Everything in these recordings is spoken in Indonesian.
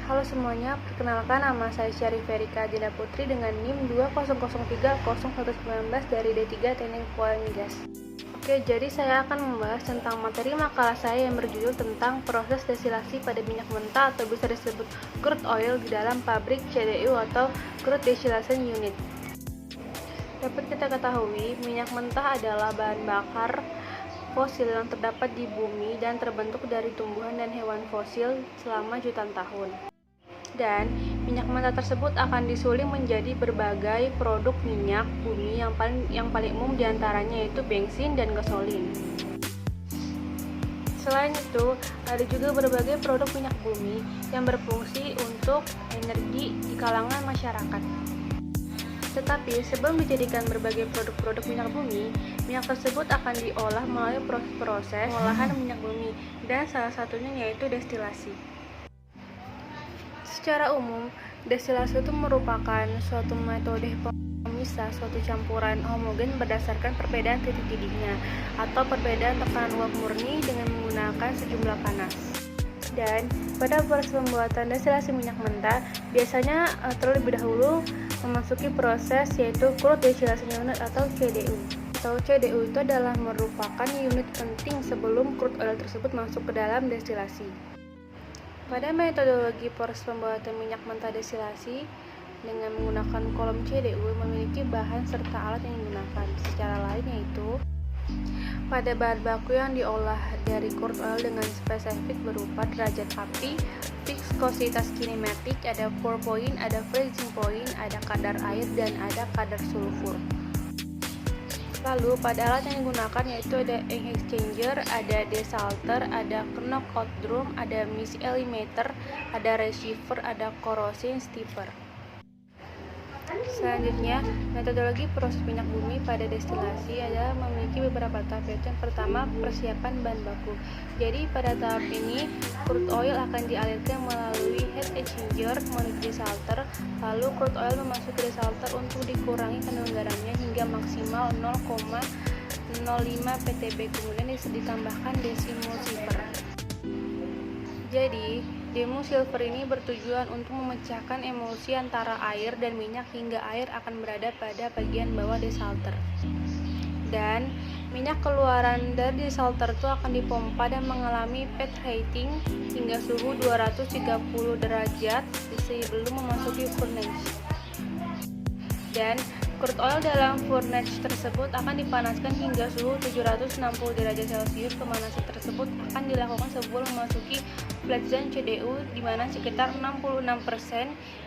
Halo semuanya, perkenalkan nama saya Syarif Erika Dinda Putri dengan NIM 200300119 dari D3 Teknik Oil and Gas. Oke, jadi saya akan membahas tentang materi makalah saya yang berjudul tentang proses destilasi pada minyak mentah atau bisa disebut crude oil di dalam pabrik CDU atau Crude Distillation Unit. Dapat kita ketahui, minyak mentah adalah bahan bakar fosil yang terdapat di bumi dan terbentuk dari tumbuhan dan hewan fosil selama jutaan tahun. Dan minyak mentah tersebut akan disuling menjadi berbagai produk minyak bumi yang paling umum diantaranya yaitu bensin dan gasolin. Selain itu, ada juga berbagai produk minyak bumi yang berfungsi untuk energi di kalangan masyarakat. Tetapi sebelum dijadikan berbagai produk-produk minyak bumi, minyak tersebut akan diolah melalui proses pengolahan minyak bumi dan salah satunya yaitu destilasi. Secara umum, destilasi itu merupakan suatu metode pemisah suatu campuran homogen berdasarkan perbedaan titik didihnya atau perbedaan tekanan uap murni dengan menggunakan sejumlah panas. Dan pada proses pembuatan destilasi minyak mentah, biasanya terlebih dahulu memasuki proses yaitu Crude Distillation Unit atau CDU. CDU itu adalah merupakan unit penting sebelum crude oil tersebut masuk ke dalam destilasi. Pada metodologi proses pembuatan minyak mentah destilasi dengan menggunakan kolom CDU memiliki bahan serta alat yang digunakan. Secara lain yaitu pada bahan baku yang diolah dari crude oil dengan spesifik berupa derajat api, viskositas kinematik, ada pour point, ada freezing point, ada kadar air, dan ada kadar sulfur. Lalu pada alat yang digunakan yaitu ada ink exchanger, ada desalter, ada knockout drum, ada miselimeter, ada receiver, ada corrosion stipper. Selanjutnya, metodologi proses minyak bumi pada destilasi adalah memiliki beberapa tahap. Yang pertama, persiapan bahan baku. Jadi pada tahap ini, crude oil akan dialirkan melalui heat exchanger menuju desalter, lalu crude oil memasuki desalter untuk dikurangi kandungan garamnya hingga maksimal 0,05 ppb, kemudian ditambahkan desimulsifer. Jadi, demulsifer ini bertujuan untuk memecahkan emulsi antara air dan minyak hingga air akan berada pada bagian bawah desalter. Dan minyak keluaran dari desalter itu akan dipompa dan mengalami preheating hingga suhu 230 derajat sebelum memasuki furnace. Dan crude oil dalam furnace tersebut akan dipanaskan hingga suhu 760 derajat Celcius. Pemanasan tersebut akan dilakukan sebelum memasuki flat zone CDU di mana sekitar 66%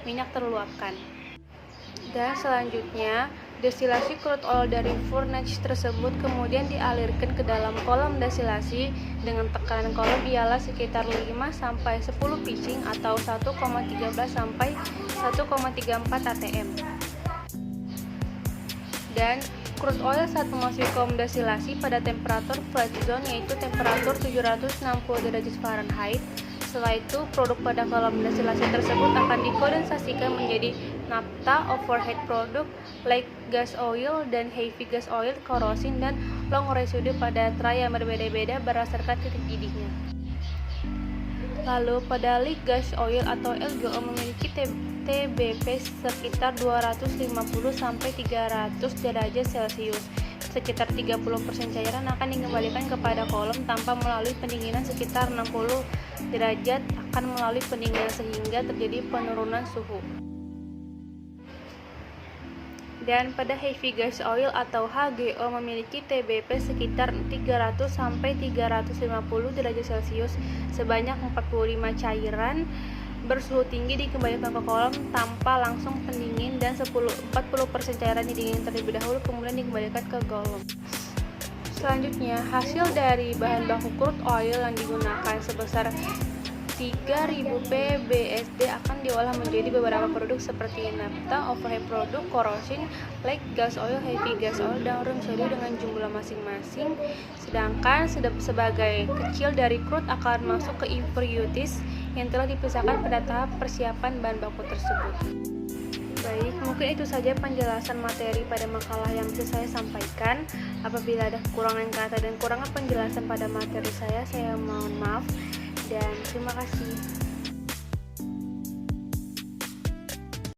minyak terluapkan. Dan selanjutnya, destilasi crude oil dari furnace tersebut kemudian dialirkan ke dalam kolom destilasi dengan tekanan kolom ialah sekitar 5-10 pitching atau 1,13-1,34 atm. Dan crude oil saat memasuki kolom destilasi pada temperatur flat zone yaitu temperatur 760 derajat Fahrenheit. Setelah itu, produk pada kolom destilasi tersebut akan dikondensasikan menjadi naphtha, overhead product, light gas oil, dan heavy gas oil, corrosion, dan long residue pada tray yang berbeda-beda berdasarkan titik didihnya. Lalu pada light gas oil atau LGO memiliki TBP sekitar 250-300 derajat Celcius. Sekitar 30% cairan akan dikembalikan kepada kolom tanpa melalui pendinginan, sekitar 60 derajat akan melalui pendinginan sehingga terjadi penurunan suhu. Dan pada heavy gas oil atau HGO memiliki TBP sekitar 300-350 derajat Celcius. Sebanyak 45 cairan bersuhu tinggi dikembalikan ke kolom tanpa langsung pendingin dan 40% cairan didingin terlebih dahulu kemudian dikembalikan ke kolom. Selanjutnya, hasil dari bahan baku crude oil yang digunakan sebesar 3000 pbsd akan diolah menjadi beberapa produk seperti naphtha, overhead product, corrosion, light gas oil, heavy gas oil, dan residue dengan jumlah masing-masing. Sedangkan sebagai kecil dari crude akan masuk ke impurities yang telah dipisahkan pada tahap persiapan bahan baku tersebut. Baik, mungkin itu saja penjelasan materi pada makalah yang bisa saya sampaikan. Apabila ada kekurangan kata dan kurangan penjelasan pada materi saya mohon maaf. Dan terima kasih.